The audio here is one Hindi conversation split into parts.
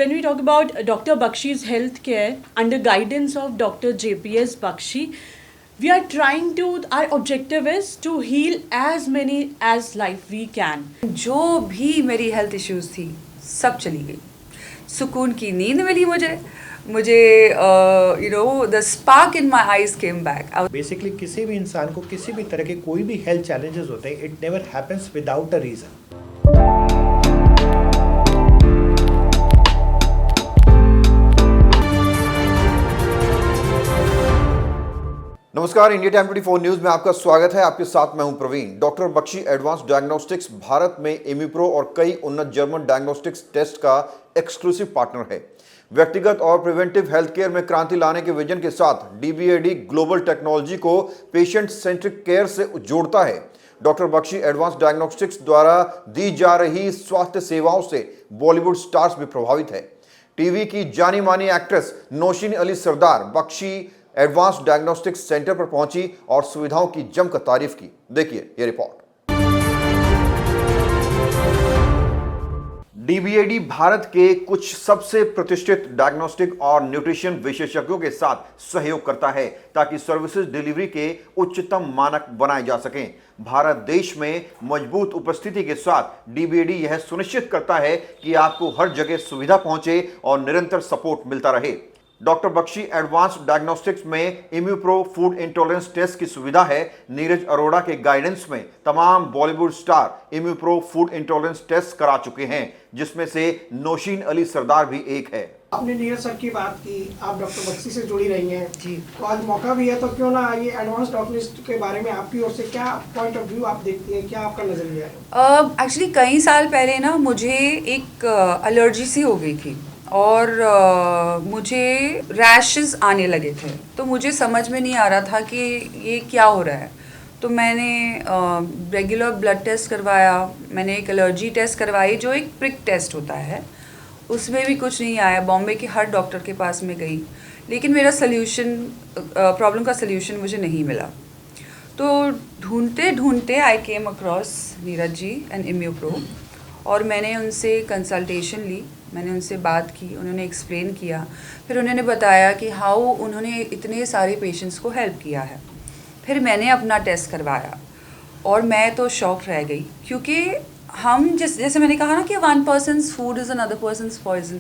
when we talk about Dr. Bakshi's healthcare under guidance of Dr. JPS Bakshi, we are trying to, our objective is to heal as many as life we can. जो भी मेरी हेल्थ इश्यूज थी सब चली गई, सुकून की नींद मिली मुझे the spark in my eyes came back. Basically किसी भी इंसान को किसी भी तरह के कोई भी हेल्थ चैलेंजेस होते हैं, it never happens without a reason. नमस्कार, इंडिया टाइम 24 न्यूज में आपका स्वागत है। आपके साथ मैं हूं Praveen. Doctor Bakshi advance diagnostics Bharat में इम्यूप्रो और कई उन्नत जर्मन डायग्नोस्टिक्स टेस्ट का एक्सक्लूसिव पार्टनर है। व्यक्तिगत और प्रिवेंटिव हेल्थ केयर में क्रांति लाने के विजन के साथ डीबीएडी ग्लोबल टेक्नोलॉजी को पेशेंट सेंट्रिक केयर से जोड़ता है। डॉक्टर बख्शी एडवांस डायग्नोस्टिक्स द्वारा दी जा रही स्वास्थ्य सेवाओं से बॉलीवुड स्टार्स भी प्रभावित है। टीवी की जानी मानी एक्ट्रेस नौशीन अली सरदार बख्शी एडवांस डायग्नोस्टिक्स सेंटर पर पहुंची और सुविधाओं की जमकर तारीफ की। देखिए ये रिपोर्ट। डीबीएडी भारत के कुछ सबसे प्रतिष्ठित डायग्नोस्टिक और न्यूट्रिशन विशेषज्ञों के साथ सहयोग करता है ताकि सर्विसेज डिलीवरी के उच्चतम मानक बनाए जा सकें। भारत देश में मजबूत उपस्थिति के साथ डीबीएडी यह सुनिश्चित करता है कि आपको हर जगह सुविधा पहुंचे और निरंतर सपोर्ट मिलता रहे। डॉक्टर बख्शी एडवांस डायग्नोस्टिक्स में इम्यूप्रो फूड इंटॉलरेंस टेस्ट की सुविधा है। नीरज अरोड़ा के गाइडेंस में तमाम Bollywood star Immupro food intolerance test करा चुके हैं, जिसमें से नौशीन अली सरदार भी एक है। आपने नीरज सर की बात की, आप डॉक्टर बख्शी से जुड़ी रही हैं जी, तो आज मौका भी है तो क्यों ना ये एडवांस डायग्नोस्टिक्स के बारे में आपकी ओर से क्या पॉइंट ऑफ व्यू आप देखती हैं, क्या आपका नजरिया है? एक्चुअली कई साल पहले ना मुझे एक एलर्जी सी हो गई थी और मुझे रैशेस आने लगे थे, तो मुझे समझ में नहीं आ रहा था कि ये क्या हो रहा है। तो मैंने रेगुलर ब्लड टेस्ट करवाया, मैंने एक एलर्जी टेस्ट करवाई जो एक प्रिक टेस्ट होता है, उसमें भी कुछ नहीं आया। बॉम्बे के हर डॉक्टर के पास में गई, लेकिन मेरा सल्यूशन प्रॉब्लम का सल्यूशन मुझे नहीं मिला। तो ढूंढते ढूंढते I came across Neeraj ji and Immupro, और मैंने उनसे कंसल्टेशन ली, मैंने उनसे बात की, उन्होंने एक्सप्लेन किया, फिर उन्होंने बताया कि हाउ उन्होंने इतने सारे पेशेंट्स को हेल्प किया है। फिर मैंने अपना टेस्ट करवाया और मैं तो शॉक रह गई, क्योंकि हम जैसे मैंने कहा ना कि one person's food is another person's poison.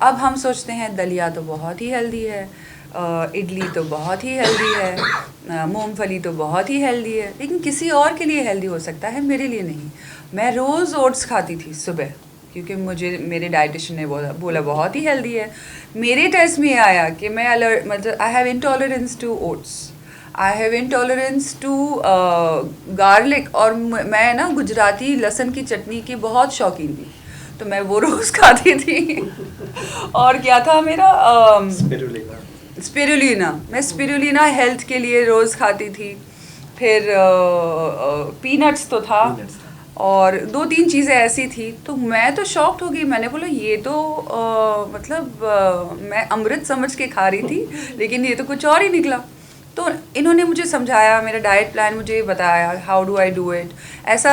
अब हम सोचते हैं दलिया तो बहुत ही हेल्दी है, इडली तो बहुत ही हेल्दी है, मूंगफली तो बहुत ही हेल्दी है, लेकिन किसी और के लिए हेल्दी हो सकता है, मेरे लिए नहीं। मैं रोज़ ओट्स खाती थी सुबह, क्योंकि मुझे मेरे डाइटिशियन ने बोला बहुत ही हेल्दी है। मेरे टेस्ट में आया कि मैं मतलब I have intolerance to oats, I have intolerance to garlic, और मैं ना गुजराती लहसुन की चटनी की बहुत शौकीन थी, तो मैं वो रोज़ खाती थी। और क्या था मेरा स्पिरुलिना, मैं स्पिरुलिना हेल्थ के लिए रोज़ खाती थी। फिर पीनट्स तो था, और 2-3 चीज़ें ऐसी थी। तो मैं तो शॉक्ड हो गई, मैंने बोला ये तो मैं अमृत समझ के खा रही थी, लेकिन ये तो कुछ और ही निकला। तो इन्होंने मुझे समझाया, मेरा डाइट प्लान मुझे बताया, how do I do it. ऐसा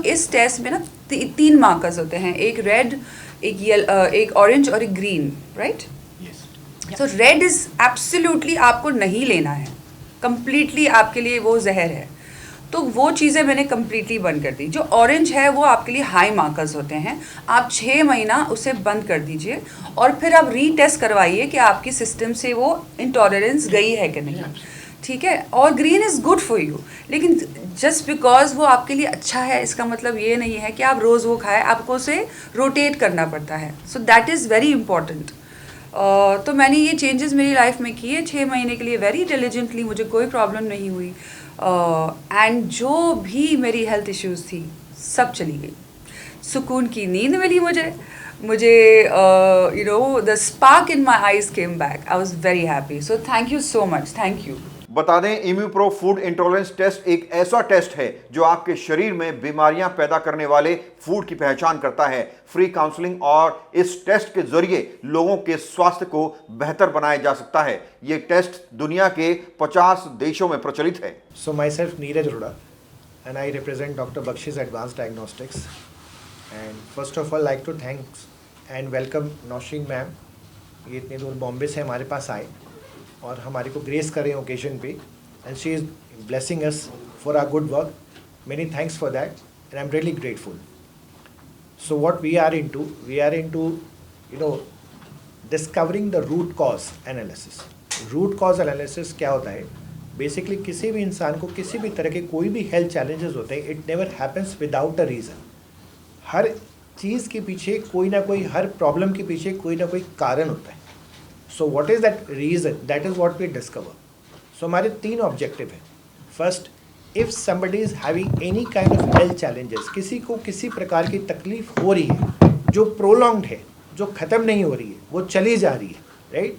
इस टेस्ट में ना 3 मार्कर्स होते हैं, एक रेड, एक ऑरेंज और एक green, right? So red is absolutely आपको नहीं लेना है, कम्प्लीटली आपके लिए वो जहर है। तो वो चीज़ें मैंने कम्प्लीटली बंद कर दी। जो ऑरेंज है वो आपके लिए हाई मार्कर्स होते हैं, आप 6 महीना उसे बंद कर दीजिए और फिर आप रीटेस्ट करवाइए कि आपकी सिस्टम से वो इंटॉलरेंस गई है कि नहीं, ठीक है? और green is good for you, लेकिन जस्ट बिकॉज वो आपके लिए अच्छा है इसका मतलब ये नहीं है कि आप रोज़ वो खाएं, आपको उसे रोटेट करना पड़ता है। सो दैट इज़ वेरी इंपॉर्टेंट। तो मैंने ये चेंजेस मेरी लाइफ में किए 6 महीने के लिए वेरी डिलिजेंटली, मुझे कोई प्रॉब्लम नहीं हुई। एंड जो भी मेरी हेल्थ इश्यूज थी सब चली गई, सुकून की नींद मिली मुझे the spark in my eyes came back. I was very happy. So thank you so much, thank you. बता दें, इम्यूप्रो फूड इंटॉलरेंस टेस्ट एक ऐसा टेस्ट है जो आपके शरीर में बीमारियां पैदा करने वाले फूड की पहचान करता है। फ्री काउंसलिंग और इस टेस्ट के जरिए लोगों के स्वास्थ्य को बेहतर बनाया जा सकता है। ये टेस्ट दुनिया के 50 देशों में प्रचलित है। So myself Neeraj Arora and I represent doctor Bakshi's advance diagnostics, and first of all like to thank and welcome Nausheen ma'am, ये इतनी दूर बॉम्बे से हमारे पास आए और हमारे को ग्रेस करें ओकेजन पे, and she is blessing us for our good work. Many thanks for that and I am really grateful. So what we are into discovering the root cause analysis. Root cause analysis क्या होता है? बेसिकली किसी भी इंसान को किसी भी तरह के कोई भी हेल्थ चैलेंजेस होते हैं, it never happens without a reason. हर चीज़ के पीछे कोई ना कोई, हर प्रॉब्लम के पीछे कोई ना कोई कारण होता है. So what is that reason? That is what we discover. So हमारे 3 ऑब्जेक्टिव हैं. First, if somebody is having any kind of health challenges, किसी को किसी प्रकार की तकलीफ हो रही है जो प्रोलॉन्ग्ड है, जो ख़त्म नहीं हो रही है, वो चली जा रही है, right.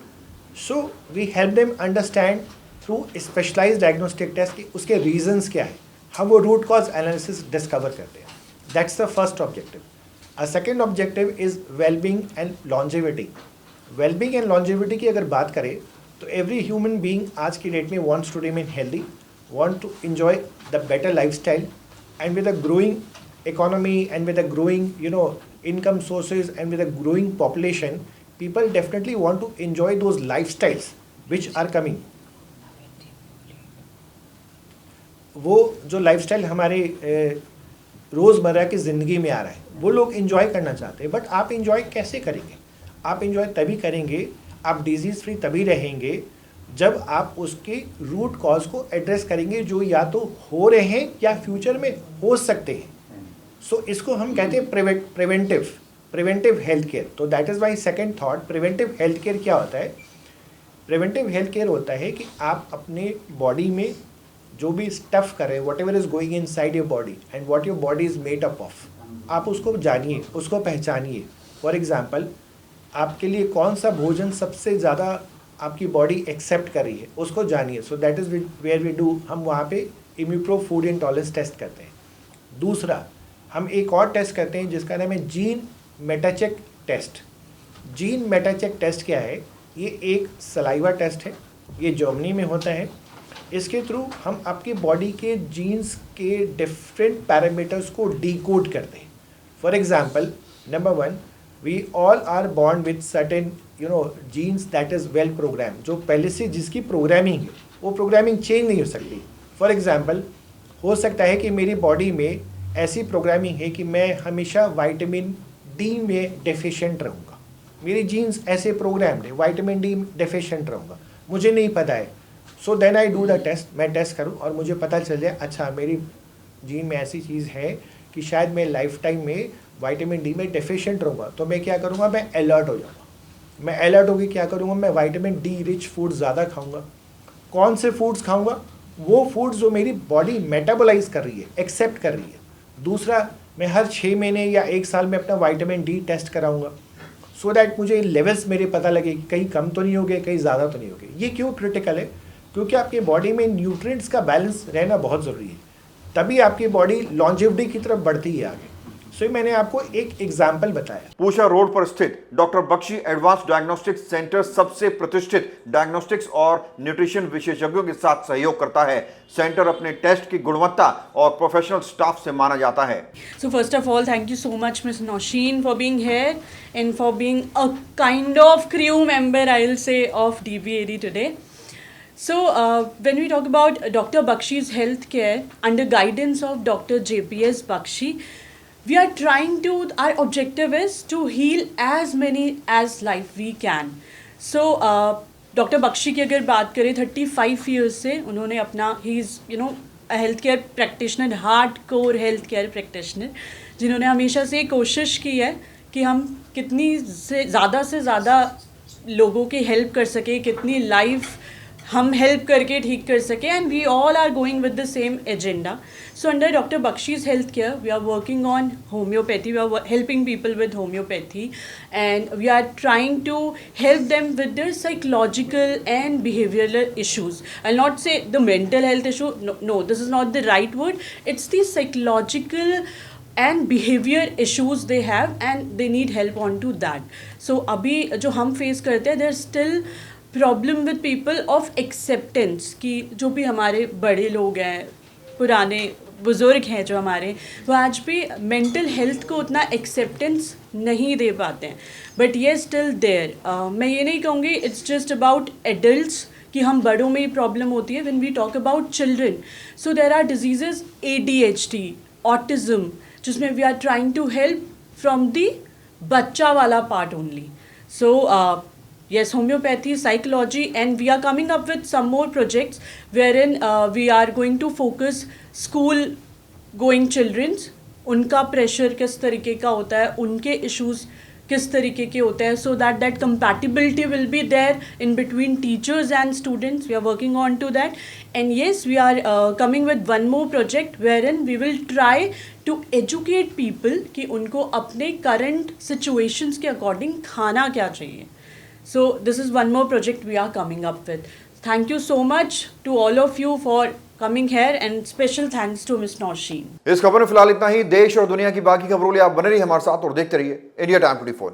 So we help them understand through specialised diagnostic test कि उसके रीजंस क्या है. हम वो रूट कॉज एनालिसिस डिस्कवर करते हैं. That's the first objective. A second objective is wellbeing and longevity. Wellbeing and longevity की अगर बात करें तो एवरी ह्यूमन बीइंग आज की डेट में wants to remain healthy, want to enjoy the better lifestyle, and with a growing economy and with a growing income sources and with a growing population, people definitely want to enjoy those lifestyles which are coming. वो जो लाइफस्टाइल हमारे रोज़मर्रा की ज़िंदगी में आ रहा है वो लोग इन्जॉय करना चाहते हैं. बट आप इन्जॉय कैसे करेंगे? आप इन्जॉय तभी करेंगे, आप डिजीज़ फ्री तभी रहेंगे जब आप उसके रूट कॉज को एड्रेस करेंगे जो या तो हो रहे हैं या फ्यूचर में हो सकते हैं. सो इसको हम कहते हैं प्रिवेंटिव हेल्थ केयर. तो that is my second thought. Preventive health care क्या होता है? प्रिवेंटिव हेल्थ केयर होता है कि आप अपने बॉडी में जो भी स्टफ़ कर रहे हैं, what ever is going in side your body and what your body is made up of, आप उसको जानिए, उसको पहचानिए. फॉर एग्ज़ाम्पल, आपके लिए कौन सा भोजन सबसे ज़्यादा आपकी बॉडी एक्सेप्ट कर रही है, उसको जानिए. So that is where we do, हम वहाँ पे इम्यूप्रो फूड इंटॉलरेंस टेस्ट करते हैं. दूसरा, हम एक और टेस्ट करते हैं जिसका नाम है जीन मेटाचेक टेस्ट. जीन मेटाचेक टेस्ट क्या है? ये एक सलाइवा टेस्ट है, ये जर्मनी में होता है. इसके थ्रू हम आपकी बॉडी के जीन्स के डिफरेंट पैरामीटर्स को डिकोड करते हैं. For example, number 1, we all are born with certain genes that is well program. जो पहले से जिसकी प्रोग्रामिंग है वो प्रोग्रामिंग चेंज नहीं हो सकती. फॉर एग्जांपल, हो सकता है कि मेरी बॉडी में ऐसी प्रोग्रामिंग है कि मैं हमेशा विटामिन डी में डेफिशिएंट रहूँगा. मेरी जीन्स ऐसे प्रोग्राम्ड है, विटामिन डी डेफिशिएंट रहूँगा, मुझे नहीं पता है. So then I do the test. मैं टेस्ट करूँ और मुझे पता चल जाए अच्छा मेरी जीन में ऐसी चीज़ है कि शायद मैं लाइफ टाइम में विटामिन डी में डेफिशिएंट रहूँगा. तो मैं क्या करूँगा? मैं अलर्ट हो जाऊँगा. मैं अलर्ट होकर क्या करूँगा? मैं विटामिन डी रिच फूड ज़्यादा खाऊँगा. कौन से फूड्स खाऊँगा? वो फूड्स जो मेरी बॉडी मेटाबोलाइज कर रही है, एक्सेप्ट कर रही है. दूसरा, मैं हर 6 महीने या 1 साल में अपना विटामिन डी टेस्ट कराऊँगा, सो दैट मुझे लेवल्स मेरे पता लगे कि कहीं कम तो नहीं हो गए, कहीं ज़्यादा तो नहीं हो गए. ये क्यों क्रिटिकल है? क्योंकि आपकी बॉडी में न्यूट्रिएंट्स का बैलेंस रहना बहुत ज़रूरी है, तभी आपकी बॉडी लॉन्जेविटी की तरफ बढ़ती है आगे. सो मैंने आपको एक एग्जाम्पल बताया. पूषा रोड पर स्थित doctor Bakshi advance diagnostics centre सबसे प्रतिष्ठित डायग्नोस्टिक्स और न्यूट्रिशन विशेषज्ञों के साथ सहयोग करता है. सेंटर अपने टेस्ट की गुणवत्ता और प्रोफेशनल स्टाफ से माना जाता है. So first of all, thank you so much, Ms. Nausheen, for being here and for being a kind of crew member, I'll say, of DBAD today. So when we talk about Dr. Bakshi's healthcare under guidance of Dr. JPS Bakshi, we are trying to, our objective is to heal as many as life we can. So doctor Bakshi की अगर बात करें 35 ईयर्स से उन्होंने अपना ही is health care practitioner, hard core health care practitioner, जिन्होंने हमेशा से कोशिश की है कि हम कितनी से ज़्यादा लोगों की हेल्प कर सके, कितनी लाइफ हम हेल्प करके ठीक कर सके, and we all are going with the same agenda. So under Dr. Bakshi's healthcare, we are working on homeopathy. We are helping people with homeopathy, and we are trying to help them with their psychological and behavioral issues. I'll not say the mental health issue. No, this is not the right word. It's the psychological and behavior issues they have, and they need help onto that. So अभी जो हम face करते हैं, there's still problem with people of acceptance कि जो भी हमारे बड़े लोग हैं, पुराने बुज़ुर्ग हैं जो हमारे, वो आज भी मेंटल हेल्थ को उतना एक्सेप्टेंस नहीं दे पाते हैं, बट ये स्टिल देयर। मैं ये नहीं कहूँगी इट्स जस्ट अबाउट एडल्ट्स कि हम बड़ों में ही प्रॉब्लम होती है। When we talk about children, so there are diseases ADHD, autism, जिसमें we are trying to help from the बच्चा वाला part only. So yes, homeopathy, psychology, and we are coming up with some more projects wherein we are going to focus school going children's, उनका प्रेशर किस तरीके का होता है, उनके इश्यूज किस तरीके के होते हैं, so that that compatibility will be there in between teachers and students. We are working on to that, and yes, we are coming with one more project wherein we will try to educate people कि उनको अपने current situations के according खाना क्या चाहिए. So this is one more project we are coming up with. Thank you so much to all of you for coming here, and special thanks to Ms. Nausheen. इस खबर में फिलहाल इतना ही। देश और दुनिया की बाकी खबरों के लिए आप बने रहिए हमारे साथ और देखते रहिए इंडिया टाइम 24।